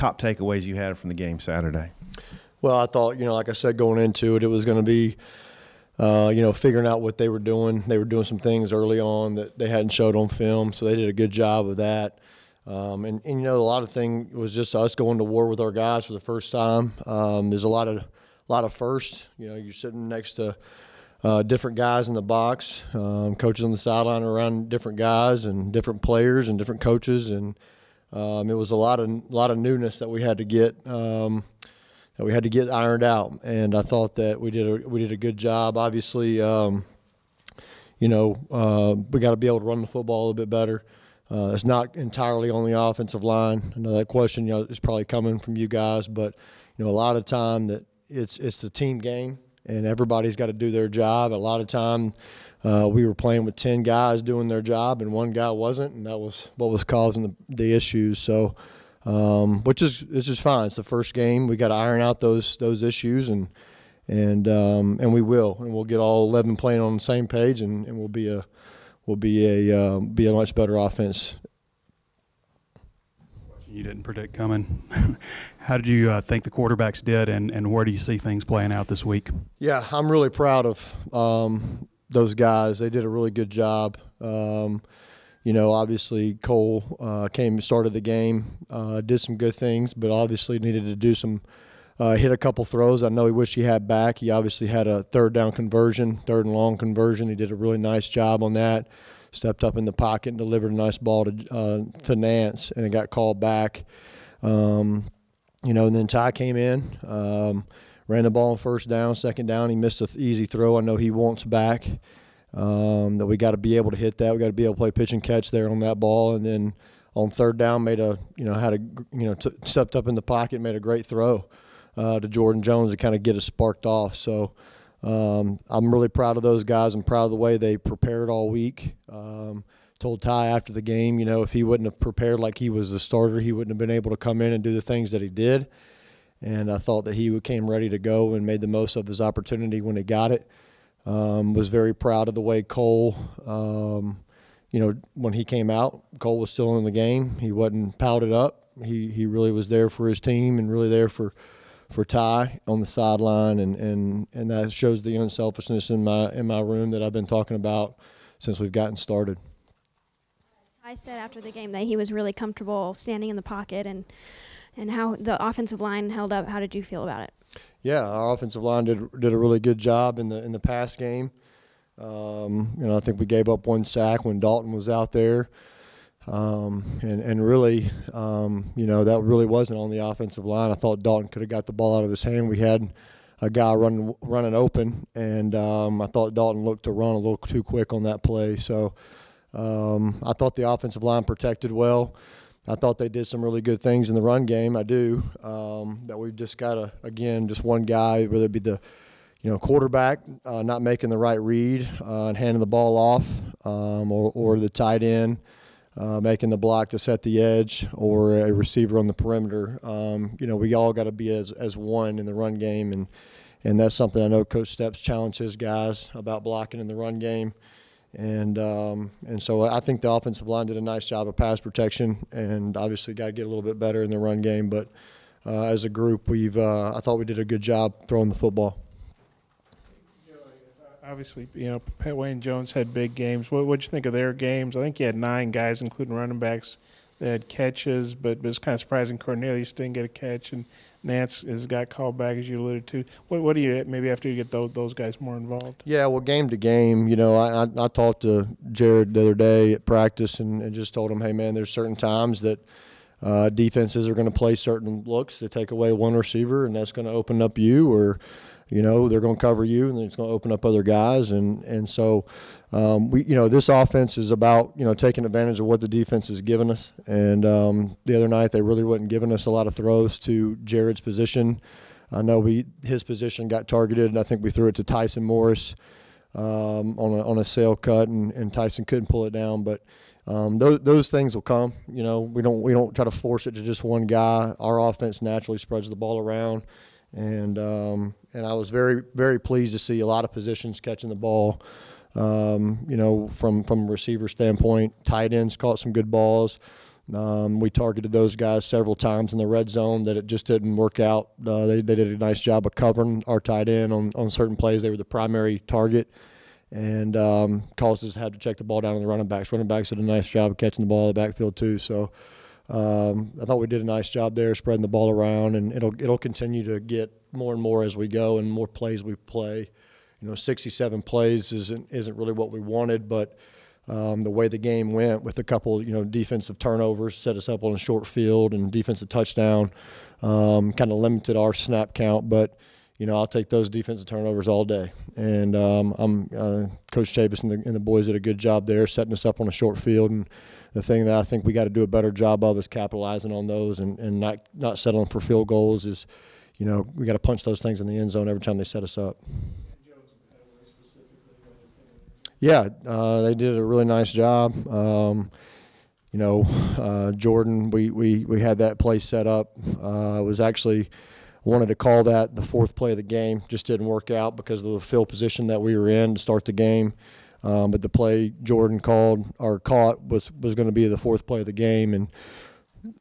top takeaways you had from the game Saturday? Well, I thought, like I said, going into it, it was going to be, figuring out what they were doing. They were doing some things early on that they hadn't showed on film, so they did a good job of that. And a lot of things was just us going to war with our guys for the first time. There's a lot of firsts. You're sitting next to different guys in the box, coaches on the sideline around different guys and different players and different coaches, and it was a lot of newness that we had to get ironed out. And I thought that we did a good job. Obviously, we got to be able to run the football a little bit better. It's not entirely on the offensive line. I know that question is probably coming from you guys, but a lot of time that it's the team game and everybody's got to do their job. A lot of time we were playing with 10 guys doing their job and one guy wasn't, and that was what was causing the issues. So, which is fine. It's the first game. We got to iron out those issues, and we will, and we'll get all 11 playing on the same page, and we'll be a much better offense. You didn't predict coming. How did you think the quarterbacks did, and where do you see things playing out this week? Yeah, I'm really proud of those guys. They did a really good job. Obviously Cole came and started the game, did some good things, but obviously needed to do some hit a couple throws. I know he wished he had back. He obviously had a third and long conversion. He did a really nice job on that. Stepped up in the pocket and delivered a nice ball to Nance, and it got called back. And then Ty came in, ran the ball on first down, second down. He missed an easy throw. I know he wants back. That we got to be able to hit that. We got to be able to play pitch and catch there on that ball. And then on third down, stepped up in the pocket, made a great throw to Jordan Jones to kind of get us sparked off. So I'm really proud of those guys. I'm proud of the way they prepared all week. Told Ty after the game, if he wouldn't have prepared like he was the starter, he wouldn't have been able to come in and do the things that he did. And I thought that he came ready to go and made the most of his opportunity when he got it. Was very proud of the way Cole, when he came out, Cole was still in the game. He wasn't pouted up. He really was there for his team and really there for Ty on the sideline, and that shows the unselfishness in my room that I've been talking about since we've gotten started. Ty said after the game that he was really comfortable standing in the pocket, and how the offensive line held up. How did you feel about it? Yeah, our offensive line did a really good job in the pass game. I think we gave up one sack when Dalton was out there. And really, that really wasn't on the offensive line. I thought Dalton could have got the ball out of his hand. We had a guy running open, and I thought Dalton looked to run a little too quick on that play. So I thought the offensive line protected well. I thought they did some really good things in the run game. I do. That we've just got to, again, just one guy, whether it be the quarterback not making the right read and handing the ball off, or the tight end making the block to set the edge, or a receiver on the perimeter. We all got to be as one in the run game, and that's something I know Coach Steps challenged his guys about blocking in the run game. And so I think the offensive line did a nice job of pass protection, and obviously got to get a little bit better in the run game. But as a group, I thought we did a good job throwing the football. Obviously, Wayne Jones had big games. What'd you think of their games? I think he had 9 guys, including running backs, that had catches, but it was kind of surprising Cornelius didn't get a catch, and Nance has got called back, as you alluded to. What do you maybe after you get those guys more involved? Yeah, well, game to game, I talked to Jared the other day at practice and just told him, hey, man, there's certain times that defenses are going to play certain looks to take away one receiver, and that's going to open up you, or they're going to cover you, and then it's going to open up other guys. And so, this offense is about, taking advantage of what the defense has given us. And the other night they really wasn't giving us a lot of throws to Jared's position. I know his position got targeted, and I think we threw it to Tyson Morris on a sail cut, and Tyson couldn't pull it down. But those things will come. We don't try to force it to just one guy. Our offense naturally spreads the ball around. And I was very, very pleased to see a lot of positions catching the ball, from a receiver standpoint. Tight ends caught some good balls. We targeted those guys several times in the red zone that it just didn't work out. They did a nice job of covering our tight end on certain plays. They were the primary target, and caused us to have to check the ball down on the running backs. Running backs did a nice job of catching the ball in the backfield too. So I thought we did a nice job there spreading the ball around, and it'll continue to get more and more as we go and more plays we play. 67 plays isn't really what we wanted, but the way the game went with a couple, defensive turnovers set us up on a short field, and defensive touchdown kind of limited our snap count. But I'll take those defensive turnovers all day. And Coach Chavis and the boys did a good job there, setting us up on a short field. And the thing that I think we got to do a better job of is capitalizing on those and not settling for field goals. Is we got to punch those things in the end zone every time they set us up. Yeah, they did a really nice job. Jordan, we had that play set up. Was actually wanted to call that the fourth play of the game. Just didn't work out because of the field position that we were in to start the game. But the play Jordan called or caught was going to be the fourth play of the game, and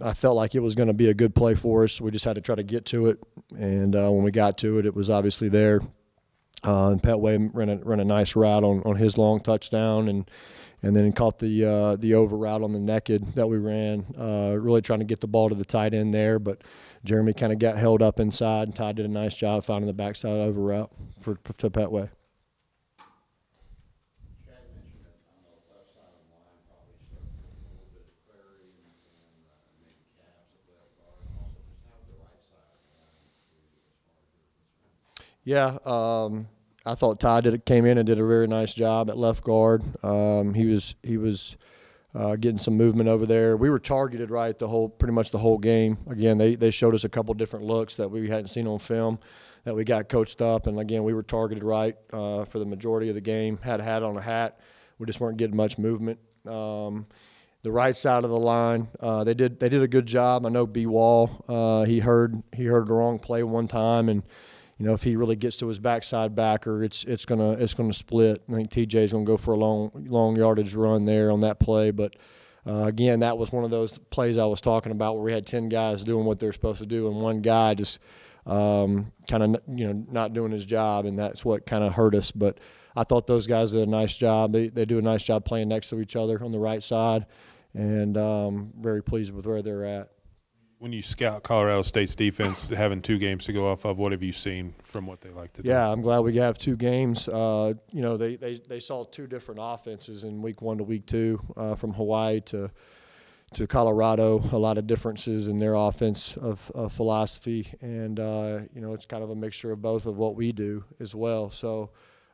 I felt like it was going to be a good play for us. We just had to try to get to it, and when we got to it, it was obviously there. And Petway ran a nice route on his long touchdown, and then caught the over route on the naked that we ran, really trying to get the ball to the tight end there. But Jeremy kind of got held up inside, and Ty did a nice job finding the backside over route to Petway. Yeah, I thought Ty came in and did a very nice job at left guard. He was getting some movement over there. We were targeted right pretty much the whole game. Again, they showed us a couple different looks that we hadn't seen on film that we got coached up, and again we were targeted right for the majority of the game. Had a hat on a hat. We just weren't getting much movement. The right side of the line, they did a good job. I know B Wall, he heard the wrong play one time, and if he really gets to his backside backer, it's gonna split. I think TJ's gonna go for a long yardage run there on that play. But again, that was one of those plays I was talking about where we had 10 guys doing what they're supposed to do, and one guy just kind of not doing his job, and that's what kind of hurt us. But I thought those guys did a nice job. They do a nice job playing next to each other on the right side, and very pleased with where they're at. When you scout Colorado State's defense, having 2 games to go off of, what have you seen from what they like to do? Yeah, I'm glad we have 2 games. They saw 2 different offenses in week 1 to week 2, from Hawaii to Colorado. A lot of differences in their offense of philosophy, and it's kind of a mixture of both of what we do as well. So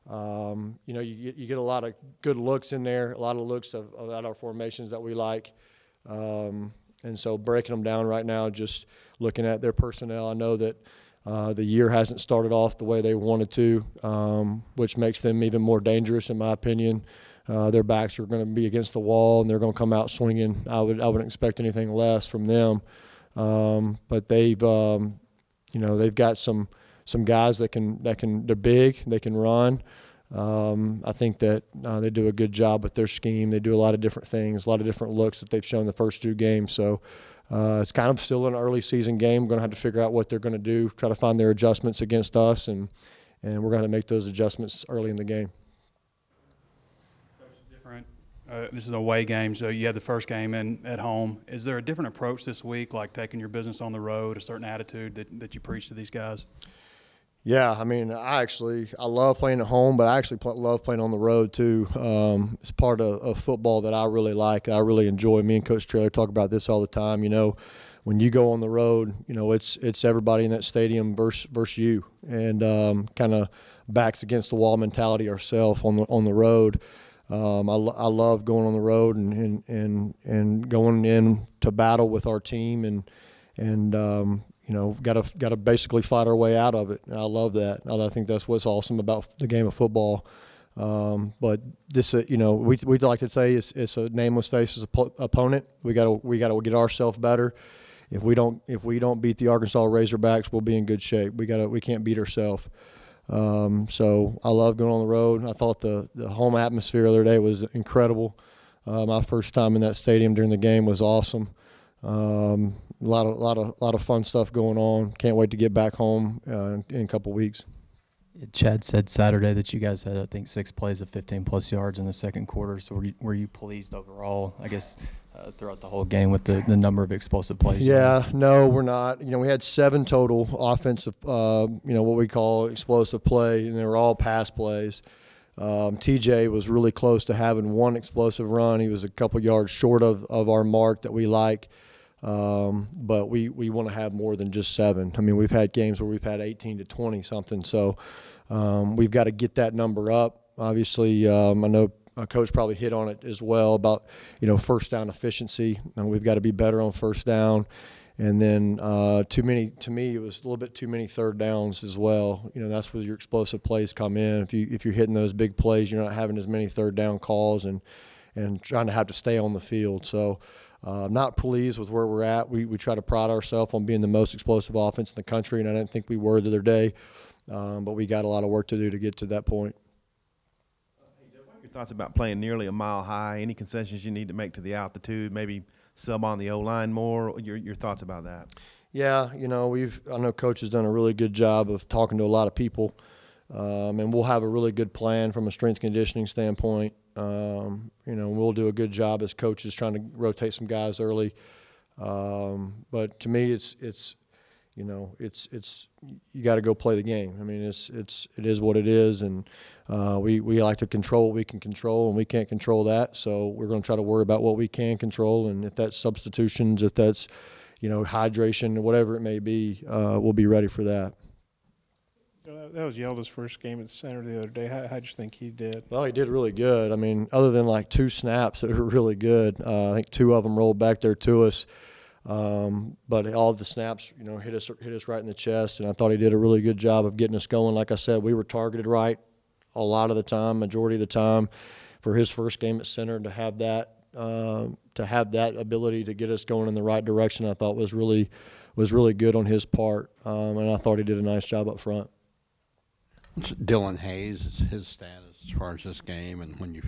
you get a lot of good looks in there, a lot of looks at our formations that we like. And so breaking them down right now, just looking at their personnel, I know that the year hasn't started off the way they wanted to, which makes them even more dangerous, in my opinion. Their backs are going to be against the wall, and they're going to come out swinging. I wouldn't expect anything less from them. But they've got some guys they're big, they can run. I think that they do a good job with their scheme. They do a lot of different things, a lot of different looks that they've shown the first 2 games. So it's kind of still an early season game. We're going to have to figure out what they're going to do, try to find their adjustments against us, and we're going to make those adjustments early in the game. Different. This is an away game, so you had the first game at home. Is there a different approach this week, like taking your business on the road, a certain attitude that you preach to these guys? Yeah, I mean, I love playing at home, but I actually love playing on the road too. It's part of football that I really like. I really enjoy. Me and Coach Traylor talk about this all the time. When you go on the road, it's everybody in that stadium versus you, and kind of backs against the wall mentality ourselves on the road. I love going on the road and going in to battle with our team and got to basically fight our way out of it. And I love that. I think that's what's awesome about the game of football. But this, we'd like to say it's a nameless, faceless opponent. We got to get ourselves better. If we don't beat the Arkansas Razorbacks, we'll be in good shape. We can't beat ourselves. So I love going on the road. I thought the home atmosphere the other day was incredible. My first time in that stadium during the game was awesome. A lot of fun stuff going on. Can't wait to get back home in a couple weeks. Chad said Saturday that you guys had, I think, 6 plays of 15-plus yards in the second quarter. So were you pleased overall, I guess, throughout the whole game with the number of explosive plays? Yeah, no, we're not. We had 7 total offensive, what we call explosive play, and they were all pass plays. TJ was really close to having 1 explosive run. He was a couple yards short of our mark that we like. But we want to have more than just 7. We've had games where we've had 18 to 20 something. So we've got to get that number up. Obviously, I know Coach probably hit on it as well about, first down efficiency. We've got to be better on first down. And then to me, it was a little bit too many third downs as well. That's where your explosive plays come in. If you're hitting those big plays, you're not having as many third down calls and trying to have to stay on the field. So not pleased with where we're at. We try to pride ourselves on being the most explosive offense in the country, and I didn't think we were the other day. But we got a lot of work to do to get to that point. What are your thoughts about playing nearly a mile high? Any concessions you need to make to the altitude? Maybe sub on the O-line more? Your thoughts about that? Yeah, I know Coach has done a really good job of talking to a lot of people, and we'll have a really good plan from a strength conditioning standpoint. We'll do a good job as coaches trying to rotate some guys early. But to me, it's you got to go play the game. It is what it is, and we like to control what we can control, and we can't control that. So we're going to try to worry about what we can control, and if that's substitutions, if that's hydration, whatever it may be, we'll be ready for that. That was Yelda's first game at center the other day. How'd you think he did? Well, he did really good. Other than like 2 snaps that were really good, I think 2 of them rolled back there to us. But all of the snaps, hit us right in the chest, and I thought he did a really good job of getting us going. Like I said, we were targeted right a lot of the time, majority of the time, for his first game at center to have that ability to get us going in the right direction. I thought was really good on his part, and I thought he did a nice job up front. Dylan Hayes, his status as far as this game and when you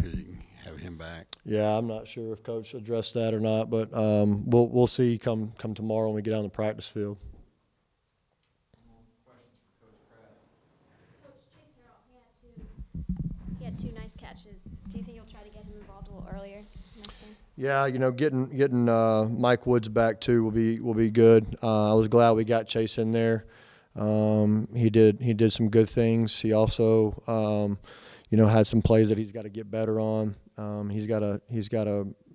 have him back? Yeah, I'm not sure if Coach addressed that or not, but we'll see come tomorrow when we get on the practice field. Coach Chase Harrell, he had 2 nice catches. Do you think you'll try to get him involved a little earlier next game? Yeah, getting Mike Woods back too will be good. I was glad we got Chase in there. He did some good things. He also had some plays that he's got to get better on. He's got to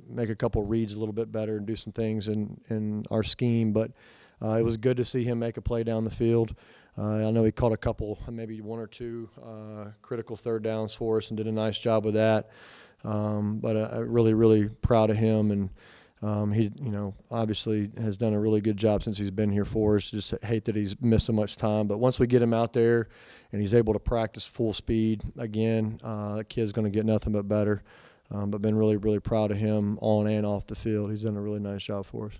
make a couple reads a little bit better and do some things in our scheme. But it was good to see him make a play down the field. I know he caught a couple, maybe 1 or 2 critical third downs for us and did a nice job with that. But I'm really proud of him, and he obviously has done a really good job since he's been here for us. Just hate that he's missed so much time, but once we get him out there and he's able to practice full speed again, that kid's going to get nothing but better. But been really proud of him on and off the field. He's done a really nice job for us.